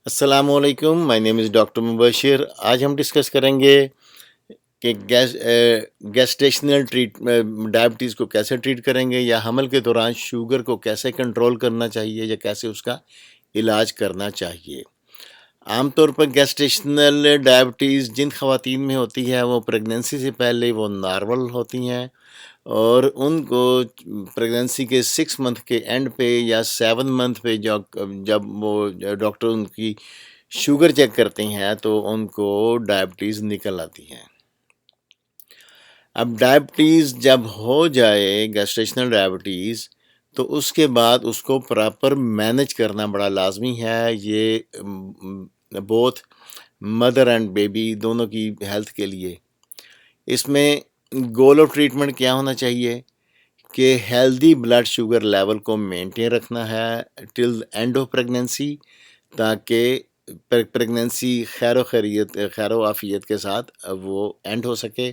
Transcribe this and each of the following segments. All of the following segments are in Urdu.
السلام علیکم، مائی نیم از ڈاکٹر مبشر۔ آج ہم ڈسکس کریں گے کہ گیسٹیشنل ڈائبٹیز کو کیسے ٹریٹ کریں گے، یا حمل کے دوران شوگر کو کیسے کنٹرول کرنا چاہیے، یا کیسے اس کا علاج کرنا چاہیے۔ عام طور پر گیسٹیشنل ڈائبٹیز جن خواتین میں ہوتی ہے وہ پریگننسی سے پہلے وہ نارمل ہوتی ہیں، اور ان کو پریگننسی کے 6 منتھ کے اینڈ پہ یا 7 منتھ پہ جب وہ ڈاکٹر ان کی شوگر چیک کرتے ہیں تو ان کو ڈائبٹیز نکل آتی ہیں۔ اب ڈائبٹیز جب ہو جائے گیسٹیشنل ڈائبٹیز تو اس کے بعد اس کو پراپر مینج کرنا بڑا لازمی ہے۔ یہ بوتھ مدر اینڈ بیبی دونوں کی ہیلتھ کے لیے۔ اس میں گول آف ٹریٹمنٹ کیا ہونا چاہیے کہ ہیلدی بلڈ شوگر لیول کو مینٹین رکھنا ہے ٹل اینڈ آف پریگننسی، تاکہ پریگننسی خیر و عافیت کے ساتھ وہ اینڈ ہو سکے۔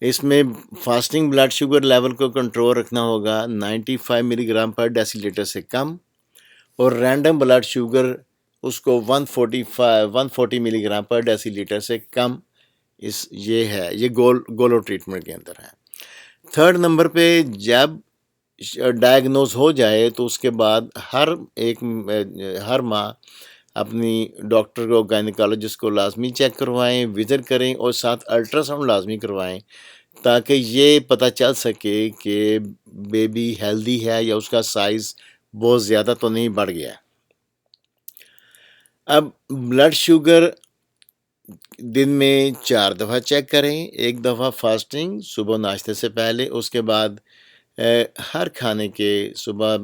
اس میں فاسٹنگ بلڈ شوگر لیول کو کنٹرول رکھنا ہوگا 95 ملی گرام پر ڈیسی لیٹر سے کم، اور رینڈم بلڈ شوگر اس کو 140 ملی گرام پر ڈیسی لیٹر سے کم۔ یہ گول آف ٹریٹمنٹ کے اندر ہے۔ تھرڈ نمبر پہ جب ڈائگنوز ہو جائے تو اس کے بعد ہر ماہ اپنی ڈاکٹر کو گائنیکالوجسٹ کو لازمی چیک کروائیں، وزٹ کریں، اور ساتھ الٹرا ساؤنڈ لازمی کروائیں، تاکہ یہ پتہ چل سکے کہ بیبی ہیلدی ہے یا اس کا سائز بہت زیادہ تو نہیں بڑھ گیا۔ اب بلڈ شوگر دن میں 4 دفعہ چیک کریں، 1 دفعہ فاسٹنگ صبح ناشتے سے پہلے، اس کے بعد ہر کھانے کے صبح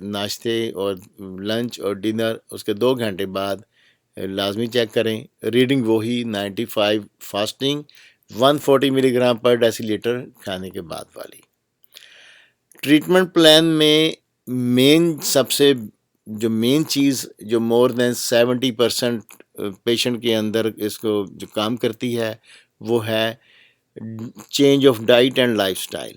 ناشتے اور لنچ اور ڈنر اس کے 2 گھنٹے بعد لازمی چیک کریں۔ ریڈنگ وہی 95 فاسٹنگ، 140 ملی گرام پر ڈیسی لیٹر کھانے کے بعد والی۔ ٹریٹمنٹ پلان میں سب سے مین چیز جو مور دین 70% پیشنٹ کے اندر اس کو جو کام کرتی ہے وہ ہے change of diet and life style.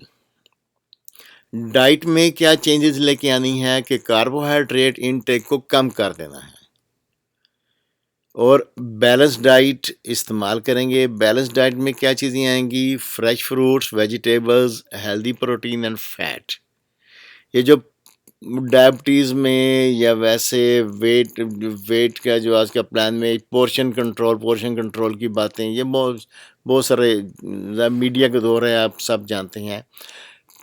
Diet میں کیا چینجز لے کے آنی ہے کہ کاربوہائیڈریٹ انٹیک کو کم کر دینا ہے، اور بیلنس ڈائٹ استعمال کریں گے۔ بیلنس ڈائٹ میں کیا چیزیں آئیں گی؟ Fresh fruits, vegetables, healthy protein and fat. یہ جو ڈائبٹیز میں یا ویسے ویٹ کا جو آج کا پلان میں پورشن کنٹرول کی باتیں، یہ بہت سارے میڈیا کے دور ہے، آپ سب جانتے ہیں۔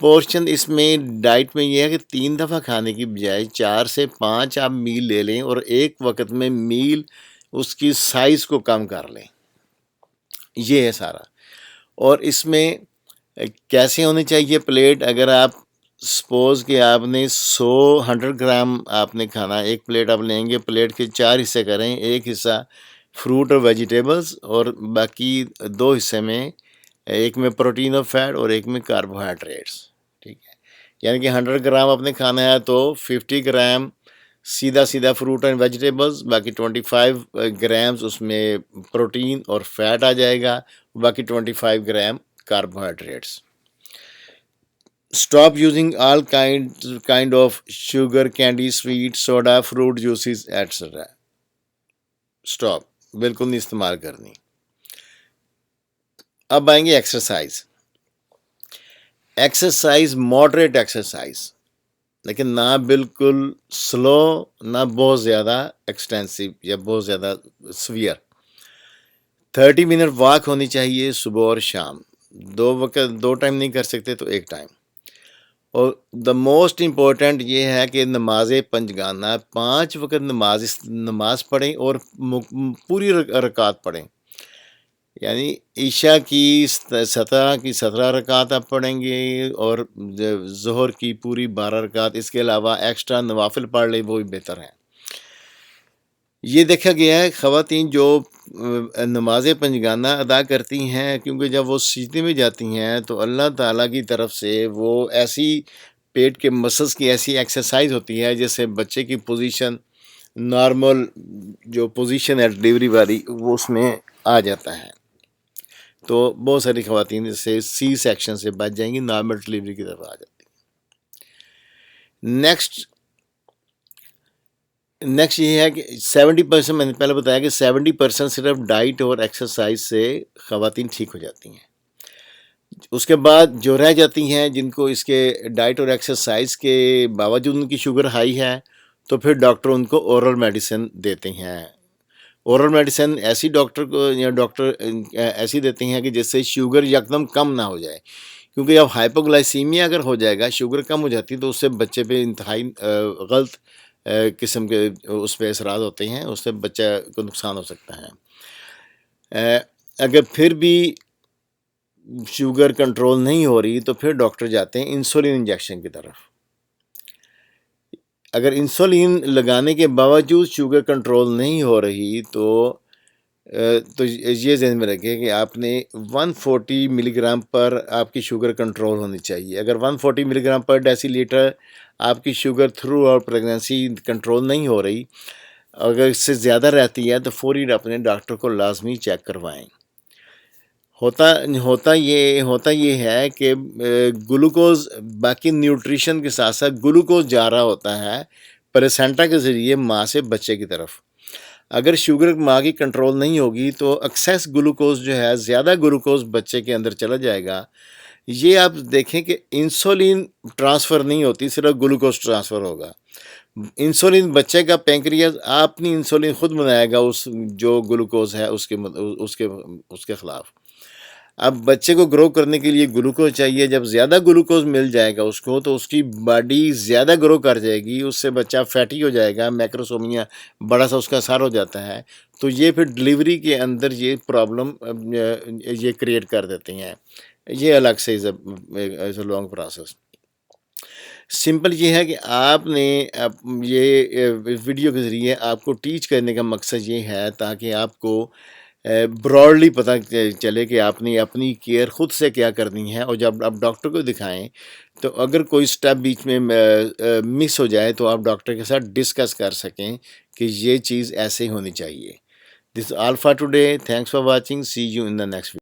پورشن اس میں ڈائٹ میں یہ ہے کہ 3 دفعہ کھانے کی بجائے 4 سے 5 آپ میل لے لیں، اور ایک وقت میں میل اس کی سائز کو کم کر لیں۔ یہ ہے سارا۔ اور اس میں کیسے ہونی چاہیے پلیٹ؟ اگر آپ سپوز کہ آپ نے 100 گرام آپ نے کھانا، ایک پلیٹ آپ لیں گے، پلیٹ کے 4 حصے کریں، ایک حصہ فروٹ اور ویجیٹیبلز، اور باقی 2 حصے میں ایک میں پروٹین اور فیٹ اور ایک میں کاربوہائیڈریٹس، ٹھیک ہے؟ یعنی کہ 100 گرام آپ نے کھانا ہے تو 50 گرام سیدھا فروٹ اینڈ ویجیٹیبلز، باقی 25 گرامز اس میں پروٹین اور فیٹ آ جائے گا، باقی 25 gram carbohydrates. Stop using all kind of sugar, candy, sweet, soda, fruit juices etcetera. Stop, بالکل نہیں استعمال کرنی۔ اب آئیں گے ایکسرسائز، ماڈریٹ ایکسرسائز، لیکن نہ بالکل سلو، نہ بہت زیادہ ایکسٹینسو یا بہت زیادہ سویئر۔ 30 منٹ واک ہونی چاہیے صبح اور شام، 2 ٹائم نہیں کر سکتے تو 1 ٹائم۔ اور دا موسٹ امپورٹنٹ یہ ہے کہ نماز پنجگانہ 5 وقت نماز پڑھیں، اور پوری رکعت پڑھیں، یعنی عشاء کی 17 رکعت آپ پڑھیں گے، اور ظہر کی پوری 12 رکعت، اس کے علاوہ ایکسٹرا نوافل پڑھ لیں، وہ بھی بہتر ہیں۔ یہ دیکھا گیا ہے خواتین جو نماز پنجگانہ ادا کرتی ہیں، کیونکہ جب وہ سجدے میں جاتی ہیں تو اللہ تعالیٰ کی طرف سے وہ ایسی پیٹ کے مسلس کی ایسی ایکسرسائز ہوتی ہے جیسے بچے کی پوزیشن، نارمل جو پوزیشن ہے ڈلیوری والی، وہ اس میں آ جاتا ہے۔ تو بہت ساری خواتین اس سے سی سیکشن سے بچ جائیں گی، نارمل ڈلیوری کی طرف آ جاتی ہیں۔ نیکسٹ، نیکسٹ یہ ہے کہ 70% میں نے پہلے بتایا کہ 70% صرف ڈائٹ اور ایکسرسائز سے خواتین ٹھیک ہو جاتی ہیں. اس کے بعد جو رہ جاتی ہیں جن کو اس کے ڈائٹ اور ایکسرسائز کے باوجود ان کی شوگر ہائی ہے تو پھر ڈاکٹر ان کو اورل میڈیسن دیتے ہیں. اورل میڈیسن ایسی ڈاکٹر کو یا ڈاکٹر ایسی دیتے ہیں کہ جس سے شوگر یکدم کم نہ ہو جائے، کیونکہ جب ہائپوگلائسیمیا اگر ہو جائے گا، شوگر کم ہو جاتی تو اس سے بچے پہ انتہائی غلط قسم کے اس پہ اثرات ہوتے ہیں، اس سے بچہ کو نقصان ہو سکتا ہے. اگر پھر بھی شوگر کنٹرول نہیں ہو رہی تو پھر ڈاکٹر جاتے ہیں انسولین انجیکشن کی طرف. اگر انسولین لگانے کے باوجود شوگر کنٹرول نہیں ہو رہی تو یہ ذہن میں رکھیں کہ آپ نے 140 ملی گرام پر آپ کی شوگر کنٹرول ہونی چاہیے. اگر 140 ملی گرام پر ڈیسی لیٹر آپ کی شوگر تھرو اور پریگنینسی کنٹرول نہیں ہو رہی، اگر اس سے زیادہ رہتی ہے تو فوری اپنے ڈاکٹر کو لازمی چیک کروائیں. ہوتا یہ ہے کہ گلوکوز باقی نیوٹریشن کے ساتھ ساتھ گلوکوز جا رہا ہوتا ہے پلیسینٹا کے ذریعے ماں سے بچے کی طرف. اگر شوگر ماں کی کنٹرول نہیں ہوگی تو ایکسیس گلوکوز جو ہے، زیادہ گلوکوز بچے کے اندر چلا جائے گا. یہ آپ دیکھیں کہ انسولین ٹرانسفر نہیں ہوتی، صرف گلوکوز ٹرانسفر ہوگا. انسولین بچے کا پینکریاس اپنی انسولین خود بنائے گا اس جو گلوکوز ہے اس کے خلاف. اب بچے کو گرو کرنے کے لیے گلوکوز چاہیے. جب زیادہ گلوکوز مل جائے گا اس کو تو اس کی باڈی زیادہ گرو کر جائے گی، اس سے بچہ فیٹی ہو جائے گا، میکروسومیا بڑا سا اس کا اثر ہو جاتا ہے. تو یہ پھر ڈلیوری کے اندر یہ پرابلم یہ کریٹ کر دیتے ہیں. یہ الگ سے از اے لانگ پروسیس. سمپل یہ ہے کہ آپ نے یہ ویڈیو کے ذریعے آپ کو ٹیچ کرنے کا مقصد یہ ہے تاکہ آپ کو براڈلی پتہ چلے کہ آپ نے اپنی کیئر خود سے کیا کرنی ہے، اور جب آپ ڈاکٹر کو دکھائیں تو اگر کوئی سٹیپ بیچ میں مس ہو جائے تو آپ ڈاکٹر کے ساتھ ڈسکس کر سکیں کہ یہ چیز ایسے ہونی چاہیے. This all for today. Thanks for watching. See you in the next video.